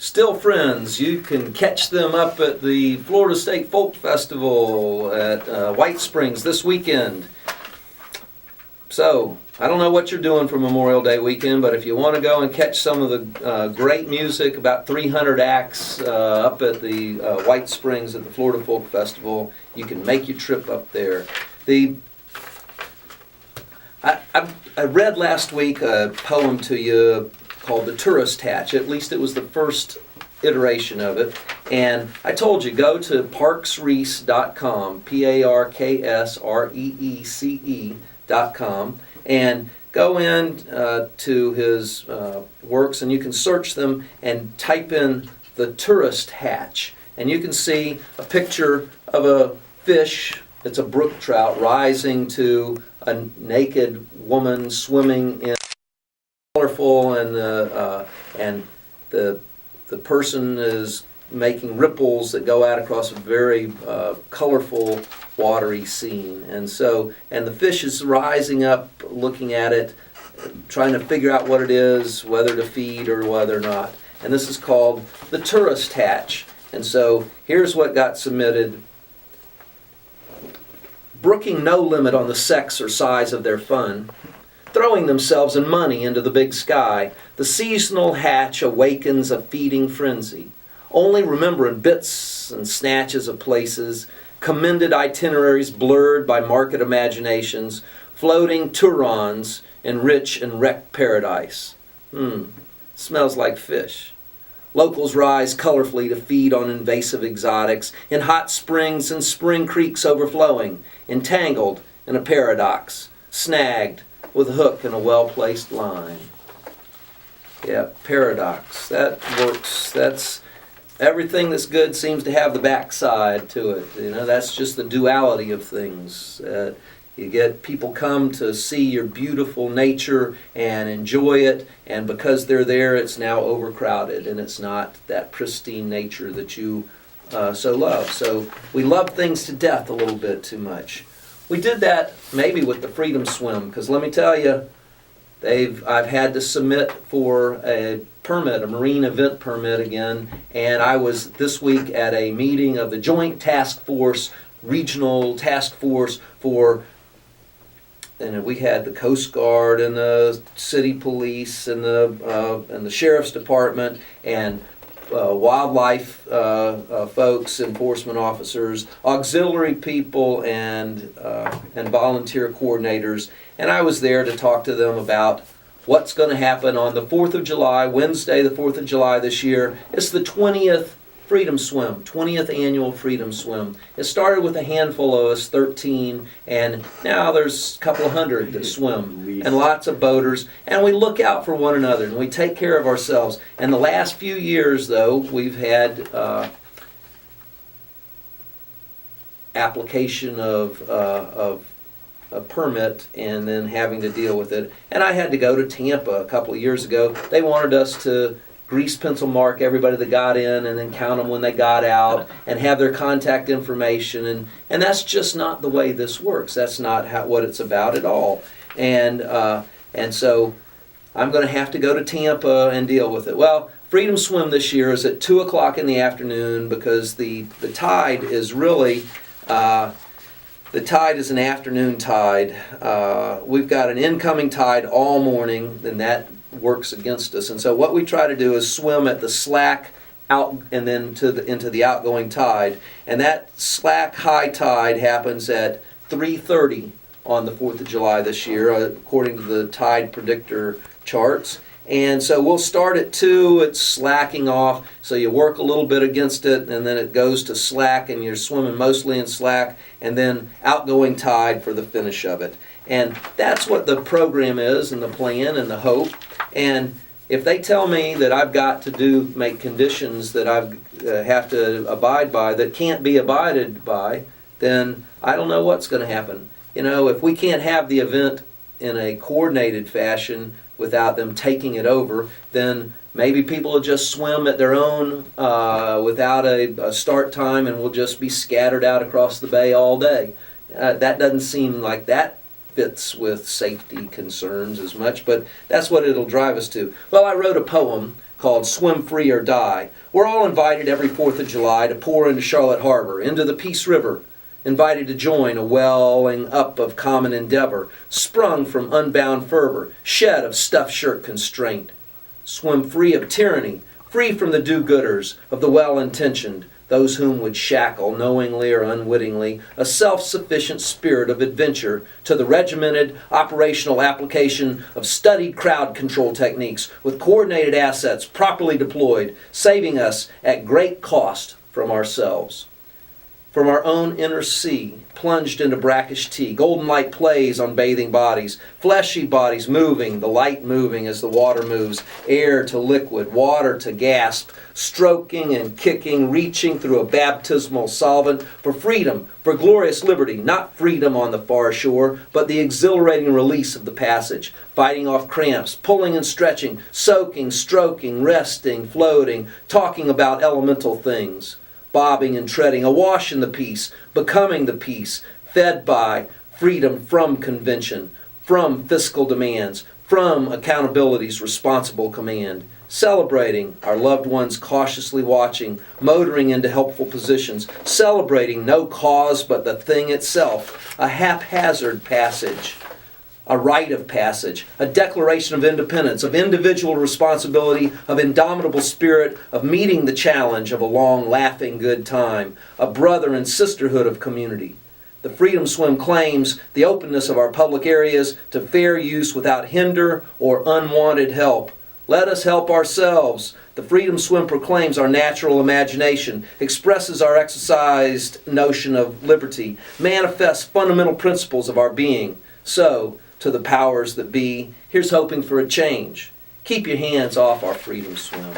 Still friends, you can catch them up at the Florida State Folk Festival at White Springs this weekend. So, I don't know what you're doing for Memorial Day weekend, but if you want to go and catch some of the great music, about 300 acts up at the White Springs at the Florida Folk Festival, you can make your trip up there. I read last week a poem to you called The Tourist Hatch. At least it was the first iteration of it. And I told you, go to parksreece.com, parksreece.com, and go in to his works, and you can search them and type in The Tourist Hatch. And you can see a picture of a fish, it's a brook trout, rising to a naked woman swimming in colorful, and the person is making ripples that go out across a very colorful watery scene. And the fish is rising up, looking at it, trying to figure out what it is, whether to feed or whether not. And this is called The Tourist Hatch. And so here's what got submitted. Brooking no limit on the sex or size of their fun, throwing themselves and money into the big sky, the seasonal hatch awakens a feeding frenzy, only remembering bits and snatches of places, commended itineraries blurred by market imaginations, floating Turons in rich and wrecked paradise. Smells like fish. Locals rise colorfully to feed on invasive exotics, in hot springs and spring creeks overflowing, entangled in a paradox, snagged with a hook and a well-placed line. Yeah, paradox. That works. That's everything that's good seems to have the backside to it. You know, that's just the duality of things. You get people come to see your beautiful nature and enjoy it, and because they're there, it's now overcrowded, and it's not that pristine nature that you so love. So we love things to death a little bit too much. We did that maybe with the Freedom Swim, because let me tell you, I've had to submit for a permit, a marine event permit again, and I was this week at a meeting of the Joint Task Force, Regional Task Force and we had the Coast Guard and the City Police and the Sheriff's Department and wildlife folks, enforcement officers, auxiliary people, and volunteer coordinators. And I was there to talk to them about what's going to happen on the 4th of July, Wednesday the 4th of July this year. It's the 20th Freedom Swim, 20th annual Freedom Swim. It started with a handful of us, 13, and now there's a couple of hundred that swim, and lots of boaters, and we look out for one another, and we take care of ourselves. And the last few years, though, we've had application of a permit and then having to deal with it. And I had to go to Tampa a couple of years ago. They wanted us to grease pencil mark everybody that got in and then count them when they got out and have their contact information, and that's just not the way this works. That's not what it's about at all. And so I'm going to have to go to Tampa and deal with it. Well, Freedom Swim this year is at 2 o'clock in the afternoon because the tide is really the tide is an afternoon tide. We've got an incoming tide all morning, and that works against us. And so what we try to do is swim at the slack out and then into the outgoing tide. And that slack high tide happens at 3:30 on the 4th of July this year, according to the tide predictor charts. And so we'll start at 2, it's slacking off, so you work a little bit against it, and then it goes to slack, and you're swimming mostly in slack, and then outgoing tide for the finish of it. And that's what the program is, and the plan, and the hope. And if they tell me that I've got to make conditions that I have to abide by that can't be abided by, then I don't know what's going to happen. You know, if we can't have the event in a coordinated fashion without them taking it over, then maybe people will just swim at their own without a start time, and will just be scattered out across the bay all day. That doesn't seem like that fits with safety concerns as much, but that's what it'll drive us to. Well, I wrote a poem called Swim Free or Die. We're all invited every 4th of July to pour into Charlotte Harbor, into the Peace River, invited to join a welling up of common endeavor, sprung from unbound fervor, shed of stuffed shirt constraint. Swim free of tyranny, free from the do-gooders, of the well-intentioned, those whom would shackle, knowingly or unwittingly, a self-sufficient spirit of adventure to the regimented operational application of studied crowd control techniques with coordinated assets properly deployed, saving us at great cost from ourselves. From our own inner sea, plunged into brackish tea, golden light plays on bathing bodies, fleshy bodies moving, the light moving as the water moves, air to liquid, water to gasp, stroking and kicking, reaching through a baptismal solvent for freedom, for glorious liberty, not freedom on the far shore, but the exhilarating release of the passage, fighting off cramps, pulling and stretching, soaking, stroking, resting, floating, talking about elemental things. Bobbing and treading, awash in the peace, becoming the peace, fed by freedom from convention, from fiscal demands, from accountability's responsible command, celebrating our loved ones cautiously watching, motoring into helpful positions, celebrating no cause but the thing itself, a haphazard passage, a rite of passage, a declaration of independence, of individual responsibility, of indomitable spirit, of meeting the challenge of a long, laughing good time, a brother and sisterhood of community. The Freedom Swim claims the openness of our public areas to fair use without hinder or unwanted help. Let us help ourselves. The Freedom Swim proclaims our natural imagination, expresses our exercised notion of liberty, manifests fundamental principles of our being. So, to the powers that be, here's hoping for a change. Keep your hands off our Freedom Swim.